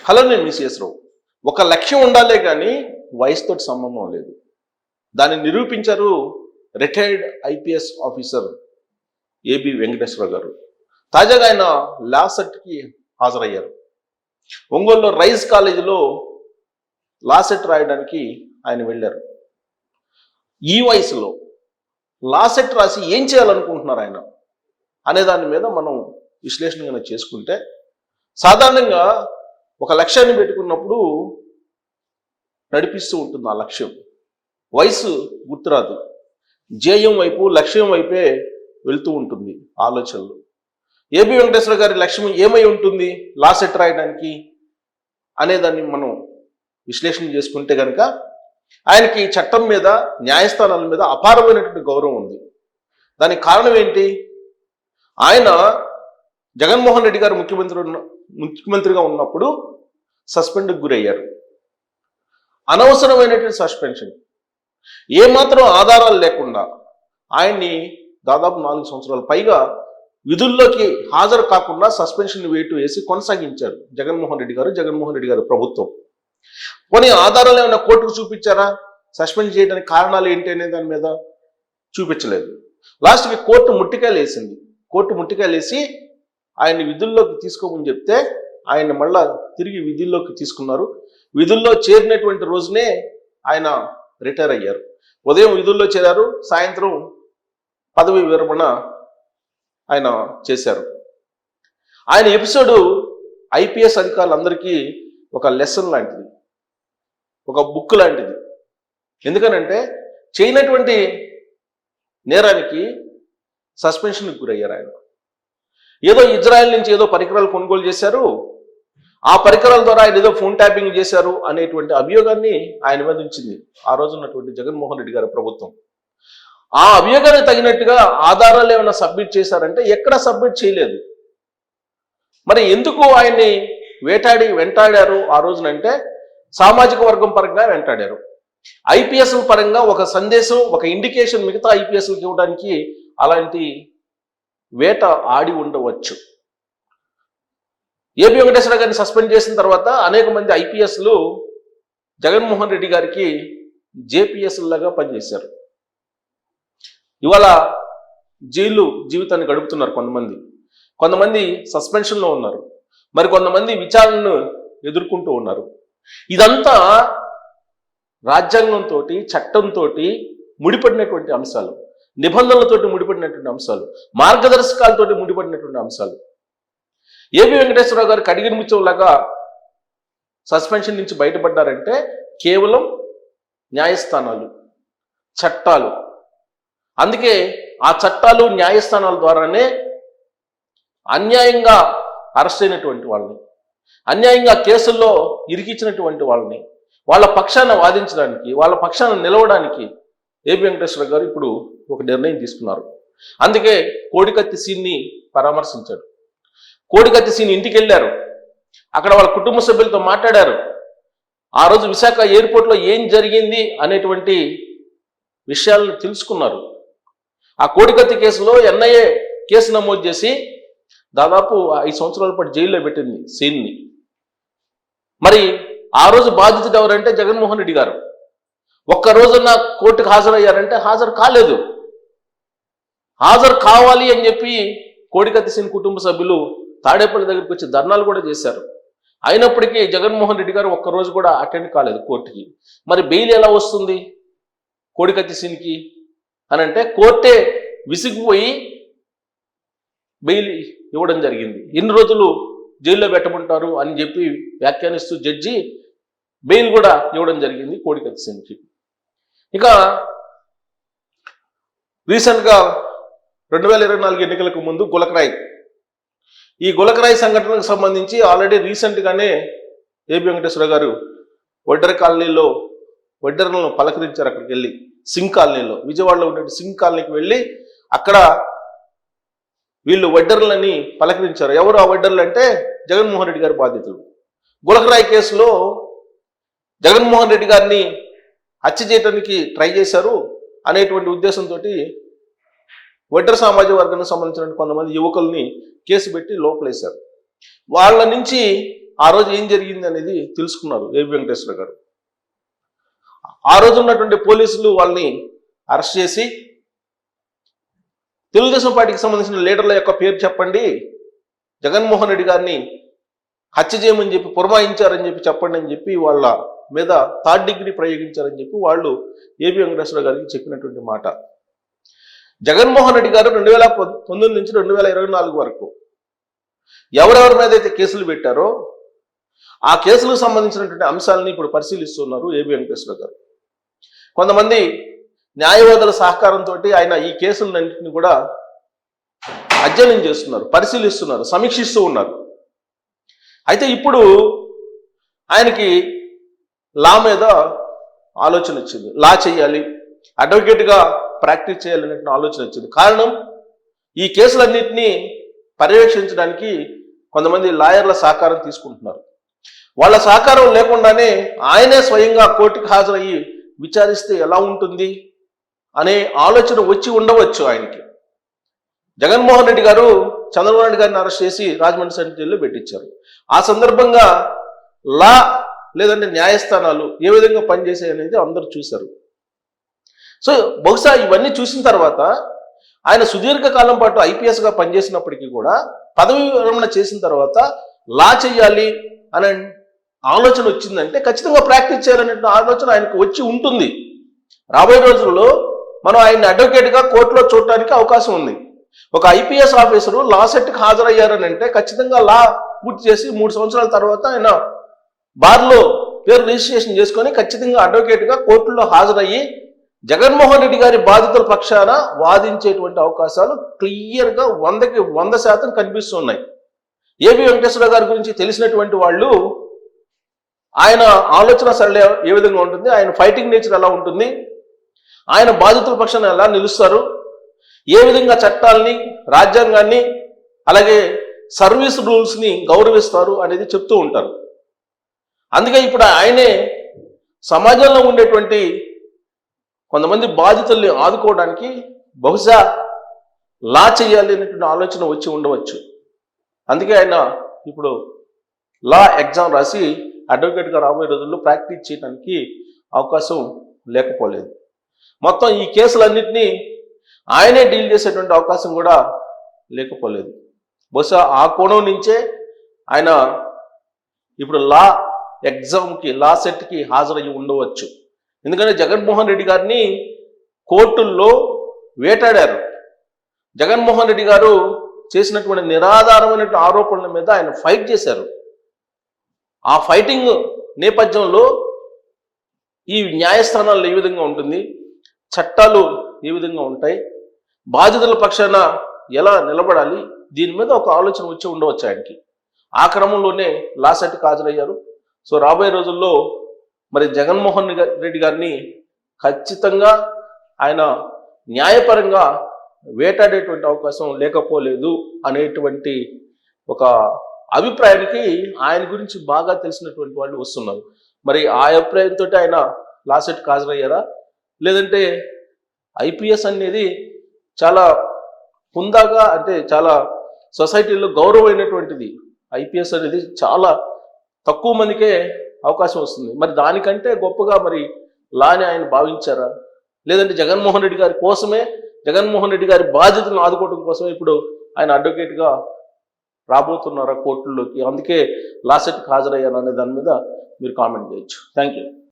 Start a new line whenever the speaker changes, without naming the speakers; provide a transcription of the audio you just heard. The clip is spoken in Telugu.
హలో, నేను మిసిఎస్ రావు. ఒక లక్ష్యం ఉండాలే కానీ వయసుతో సంబంధం లేదు. దాన్ని నిరూపించారు retired IPS officer AB Venkateswara గారు. తాజాగా ఆయన లా సెట్కి హాజరయ్యారు. ఒంగోలులో రైజ్ కాలేజీలో లా సెట్ రాయడానికి ఆయన వెళ్ళారు. ఈ వయసులో లా సెట్ రాసి ఏం చేయాలనుకుంటున్నారు ఆయన అనే దాని మీద మనం విశ్లేషణ చేసుకుంటే, సాధారణంగా ఒక లక్ష్యాన్ని పెట్టుకున్నప్పుడు నడిపిస్తూ ఉంటుంది ఆ లక్ష్యం. వయసు గుర్తురాదు, ధ్యేయం వైపు లక్ష్యం వైపే వెళ్తూ ఉంటుంది ఆలోచనలు. ఏబి వెంకటేశ్వర గారి లక్ష్యం ఏమై ఉంటుంది లా సెట్ రాయడానికి అనేదాన్ని మనం విశ్లేషణ చేసుకుంటే కనుక, ఆయనకి చట్టం మీద న్యాయస్థానాల మీద అపారమైనటువంటి గౌరవం ఉంది. దానికి కారణం ఏంటి? ఆయన జగన్మోహన్ రెడ్డి గారు ముఖ్యమంత్రిగా ఉన్నప్పుడు సస్పెండ్కి గురయ్యారు. అనవసరమైనటువంటి సస్పెన్షన్, ఏమాత్రం ఆధారాలు లేకుండా ఆయన్ని దాదాపు 4 సంవత్సరాల పైగా విధుల్లోకి హాజరు కాకుండా సస్పెన్షన్ వేసి కొనసాగించారు జగన్మోహన్ రెడ్డి గారు ప్రభుత్వం. కొన్ని ఆధారాలు ఏమైనా కోర్టుకు చూపించారా? సస్పెండ్ చేయడానికి కారణాలు ఏంటి అనే దాని మీద చూపించలేదు. లాస్ట్కి కోర్టు ముట్టికాయలేసి ఆయన్ని విధుల్లోకి తీసుకోమని చెప్తే ఆయన మళ్ళా తిరిగి విధుల్లోకి తీసుకున్నారు. విధుల్లో చేరినటువంటి రోజునే ఆయన రిటైర్ అయ్యారు. ఉదయం విధుల్లో చేరారు, సాయంత్రం పదవి విరమణ ఆయన చేశారు. ఆయన ఎపిసోడు ఐపీఎస్ అధికారులందరికీ ఒక లెసన్ లాంటిది, ఒక బుక్ లాంటిది. ఎందుకనంటే చేయనటువంటి నేరానికి సస్పెన్షన్కి గురయ్యారు ఆయన. ఏదో ఇజ్రాయెల్ నుంచి ఏదో పరికరాలు కొనుగోలు చేశారు, ఆ పరికరాల ద్వారా ఆయన ఏదో ఫోన్ ట్యాపింగ్ చేశారు అనేటువంటి అభియోగాన్ని ఆయన మీద ఉంచింది ఆ రోజు ఉన్నటువంటి జగన్మోహన్ రెడ్డి గారి ప్రభుత్వం. ఆ అభియోగానికి తగినట్టుగా ఆధారాలు ఏమైనా సబ్మిట్ చేశారంటే ఎక్కడ సబ్మిట్ చేయలేదు. మరి ఎందుకు ఆయన్ని వెంటాడారు ఆ రోజునంటే, సామాజిక వర్గం పరంగా వెంటాడారు. ఐపీఎస్ల పరంగా ఒక సందేశం, ఒక ఇండికేషన్ మిగతా ఐపీఎస్లకు ఇవ్వడానికి అలాంటి వేట ఆడి ఉండవచ్చు. ఏబి వెంకటేశ్వర గారిని సస్పెండ్ చేసిన తర్వాత అనేక మంది ఐపీఎస్లు జగన్మోహన్ రెడ్డి గారికి జేపీఎస్లాగా పనిచేశారు. ఇవాళ జైలు జీవితాన్ని గడుపుతున్నారు కొంతమంది సస్పెన్షన్లో ఉన్నారు, మరి కొంతమంది విచారణను ఎదుర్కొంటూ ఉన్నారు. ఇదంతా రాజ్యాంగంతో, చట్టంతో ముడిపడినటువంటి అంశాలు, నిబంధనలతోటి ముడిపడినటువంటి అంశాలు, మార్గదర్శకాలతోటి ముడిపడినటువంటి అంశాలు. ఏబి వెంకటేశ్వరరావు గారు కడిగిన ముచ్చంలాగా సస్పెన్షన్ నుంచి బయటపడ్డారంటే కేవలం న్యాయస్థానాలు, చట్టాలు. అందుకే ఆ చట్టాలు, న్యాయస్థానాల ద్వారానే అన్యాయంగా అరెస్ట్ అయినటువంటి వాళ్ళని, అన్యాయంగా కేసుల్లో ఇరికించినటువంటి వాళ్ళని, వాళ్ళ పక్షాన వాదించడానికి, వాళ్ళ పక్షాన నిలవడానికి ఏబి వెంకటేశ్వర గారు ఇప్పుడు ఒక నిర్ణయం తీసుకున్నారు. అందుకే కోడికత్తి సీన్ని పరామర్శించాడు. కోడికత్తి సీన్ ఇంటికి వెళ్ళారు, అక్కడ వాళ్ళ కుటుంబ సభ్యులతో మాట్లాడారు. ఆ రోజు విశాఖ ఎయిర్పోర్ట్లో ఏం జరిగింది అనేటువంటి విషయాలను తెలుసుకున్నారు. ఆ కోడికత్తి కేసులో ఎన్ఐఏ కేసు నమోదు చేసి దాదాపు 5 సంవత్సరాల పాటు జైల్లో పెట్టింది సీన్ని. మరి ఆ రోజు బాధితుడు ఎవరంటే జగన్మోహన్ రెడ్డి గారు. ఒక్క రోజున కోర్టుకు హాజరయ్యారంటే హాజరు కాలేదు. హాజరు కావాలి అని చెప్పి కోడికత్తి సీన్ కుటుంబ సభ్యులు తాడేపల్లి దగ్గరికి వచ్చి ధర్నాలు కూడా చేశారు. అయినప్పటికీ జగన్మోహన్ రెడ్డి గారు ఒక్కరోజు కూడా అటెండ్ కాలేదు కోర్టుకి. మరి బెయిల్ ఎలా వస్తుంది కోడికత్తి సీన్కి అని అంటే, కోర్టే విసిగిపోయి బెయిల్ ఇవ్వడం జరిగింది. ఎన్ని రోజులు జైల్లో పెట్టమంటారు అని చెప్పి వ్యాఖ్యానిస్తూ జడ్జి బెయిల్ కూడా ఇవ్వడం జరిగింది కోడికత్తి సీన్కి. ఇక రీసెంట్గా 2024 ఎన్నికలకు ముందు ఈ గులకరాయి సంఘటనకు సంబంధించి ఆల్రెడీ రీసెంట్గానే ఏబి వెంకటేశ్వర గారు వడ్డెరలను పలకరించారు. అక్కడికి వెళ్ళి సింగ్ కాలనీలో, విజయవాడలో ఉండే సింగ్ కాలనీకి వెళ్ళి అక్కడ వీళ్ళు వడ్డెరలని పలకరించారు. ఎవరు ఆ వడ్డెరలు అంటే జగన్మోహన్ రెడ్డి గారి బాధితులు. గులకరాయి కేసులో జగన్మోహన్ రెడ్డి గారిని హత్య చేయడానికి ట్రై చేశారు అనేటువంటి ఉద్దేశంతో వడ్డెర సామాజిక వర్గానికి సంబంధించిన కొంతమంది యువకుల్ని కేసు పెట్టి లోపలేశారు. వాళ్ళ నుంచి ఆ రోజు ఏం జరిగింది అనేది తెలుసుకున్నారు ఏబి వెంకటేశ్వర గారు. ఆ రోజు ఉన్నటువంటి పోలీసులు వాళ్ళని అరెస్ట్ చేసి తెలుగుదేశం పార్టీకి సంబంధించిన లీడర్ల యొక్క పేరు చెప్పండి, జగన్మోహన్ రెడ్డి గారిని హత్య చేయమని చెప్పి పురమాయించారని చెప్పి చెప్పండి అని చెప్పి వాళ్ళ మీద 3rd డిగ్రీ ప్రయోగించారని చెప్పి వాళ్ళు ఏబి వెంకటేశ్వర గారికి చెప్పినటువంటి మాట. జగన్మోహన్ రెడ్డి గారు 2019 నుంచి 2024 వరకు ఎవరెవరి మీద అయితే కేసులు పెట్టారో ఆ కేసులకు సంబంధించినటువంటి అంశాలని ఇప్పుడు పరిశీలిస్తున్నారు ఏబి వెంకటేశ్వర గారు. కొంతమంది న్యాయవాదుల సహకారంతో ఆయన ఈ కేసులన్నింటినీ కూడా అధ్యయనం చేస్తున్నారు, పరిశీలిస్తున్నారు, సమీక్షిస్తూ ఉన్నారు. అయితే ఇప్పుడు ఆయనకి లా మీద ఆలోచన వచ్చింది, లా చేయాలి, అడ్వకేట్గా ప్రాక్టీస్ చేయాలనే ఆలోచన వచ్చింది. కారణం ఈ కేసులన్నింటినీ పర్యవేక్షించడానికి కొంతమంది లాయర్ల సహకారం తీసుకుంటున్నారు. వాళ్ళ సహకారం లేకుండానే ఆయనే స్వయంగా కోర్టుకు హాజరయ్యి విచారిస్తే ఎలా ఉంటుంది అనే ఆలోచన వచ్చి ఉండవచ్చు ఆయనకి. జగన్మోహన్ రెడ్డి గారు చంద్రబాబు నాయుడు గారిని అరెస్ట్ చేసి రాజమండ్రి సెంట్రల్ జైల్లో పెట్టించారు. ఆ సందర్భంగా లా లేదంటే న్యాయస్థానాలు ఏ విధంగా పనిచేసాయి అనేది అందరూ చూశారు. సో బహుశా ఇవన్నీ చూసిన తర్వాత ఆయన సుదీర్ఘకాలం పాటు ఐపీఎస్గా పనిచేసినప్పటికీ కూడా పదవి విరమణ చేసిన తర్వాత లా చేయాలి అనే ఆలోచన వచ్చిందంటే ఖచ్చితంగా ప్రాక్టీస్ చేయాలనే ఆలోచన ఆయనకు వచ్చి ఉంటుంది. రాబోయే రోజుల్లో మనం ఆయన్ని అడ్వకేట్గా కోర్టులో చూడటానికి అవకాశం ఉంది. ఒక ఐపీఎస్ ఆఫీసరు లా సెట్కి హాజరయ్యారని అంటే ఖచ్చితంగా లా పూర్తి చేసి 3 సంవత్సరాల తర్వాత ఆయన బార్లో పేరు రిజిస్ట్రేషన్ చేసుకొని ఖచ్చితంగా అడ్వకేట్గా కోర్టులో హాజరయ్యి జగన్మోహన్ రెడ్డి గారి బాధితుల పక్షాన వాదించేటువంటి అవకాశాలు క్లియర్గా 100కి 100% కనిపిస్తున్నాయి. ఏబి వెంకటేశ్వర గారి గురించి తెలిసినటువంటి వాళ్ళు ఆయన ఆలోచన సరళి ఏ విధంగా ఉంటుంది, ఆయన ఫైటింగ్ నేచర్ ఎలా ఉంటుంది, ఆయన బాధితుల పక్షాన ఎలా నిలుస్తారు, ఏ విధంగా చట్టాలని, రాజ్యాంగాన్ని, అలాగే సర్వీస్ రూల్స్ని గౌరవిస్తారు అనేది చెప్తూ ఉంటారు. అందుకే ఇప్పుడు ఆయనే సమాజంలో ఉండేటువంటి కొంతమంది బాధితుల్ని ఆదుకోవడానికి బహుశా లా చేయాలి అనేటువంటి ఆలోచన వచ్చి ఉండవచ్చు. అందుకే ఆయన ఇప్పుడు లా ఎగ్జామ్ రాసి అడ్వకేట్గా రాబోయే రోజుల్లో ప్రాక్టీస్ చేయడానికి అవకాశం లేకపోలేదు. మొత్తం ఈ కేసులన్నింటినీ ఆయనే డీల్ చేసేటువంటి అవకాశం కూడా లేకపోలేదు. బహుశా ఆ కోణం నుంచే ఆయన ఇప్పుడు లా ఎగ్జామ్కి, లా సెట్కి హాజరయ్యి ఉండవచ్చు. ఎందుకంటే జగన్మోహన్ రెడ్డి గారిని కోర్టుల్లో వేటాడారు. జగన్మోహన్ రెడ్డి గారు చేసినటువంటి నిరాధారమైన ఆరోపణల మీద ఆయన ఫైట్ చేశారు. ఆ ఫైటింగ్ నేపథ్యంలో ఈ న్యాయస్థానాల్లో ఏ విధంగా ఉంటుంది, చట్టాలు ఏ విధంగా ఉంటాయి, బాధితుల పక్షాన ఎలా నిలబడాలి, దీని మీద ఒక ఆలోచన వచ్చి ఉండవచ్చు ఆయనకి. ఆ క్రమంలోనే లా సెట్కి హాజరయ్యారు. సో రాబోయే రోజుల్లో మరి జగన్మోహన్ రెడ్డి గారిని ఖచ్చితంగా ఆయన న్యాయపరంగా వేటాడేటువంటి అవకాశం లేకపోలేదు అనేటువంటి ఒక అభిప్రాయానికి ఆయన గురించి బాగా తెలిసినటువంటి వాళ్ళు వస్తున్నారు. మరి ఆ అభిప్రాయంతో ఆయన లా సెట్కి హాజరయ్యారా, లేదంటే ఐపీఎస్ అనేది చాలా హుందాగా, అంటే చాలా సొసైటీలో గౌరవమైనటువంటిది, ఐపీఎస్ అనేది చాలా తక్కువ మందికే అవకాశం వస్తుంది. మరి దానికంటే గొప్పగా మరి లాని ఆయన భావించారా, లేదంటే జగన్మోహన్ రెడ్డి గారి కోసమే, జగన్మోహన్ రెడ్డి గారి బాధ్యతలను ఆదుకోవడం కోసమే ఇప్పుడు ఆయన అడ్వకేట్గా రాబోతున్నారా కోర్టుల్లోకి, అందుకే లా సెట్కి హాజరయ్యారా అనే దాని మీద మీరు కామెంట్ చేయొచ్చు. Thank you.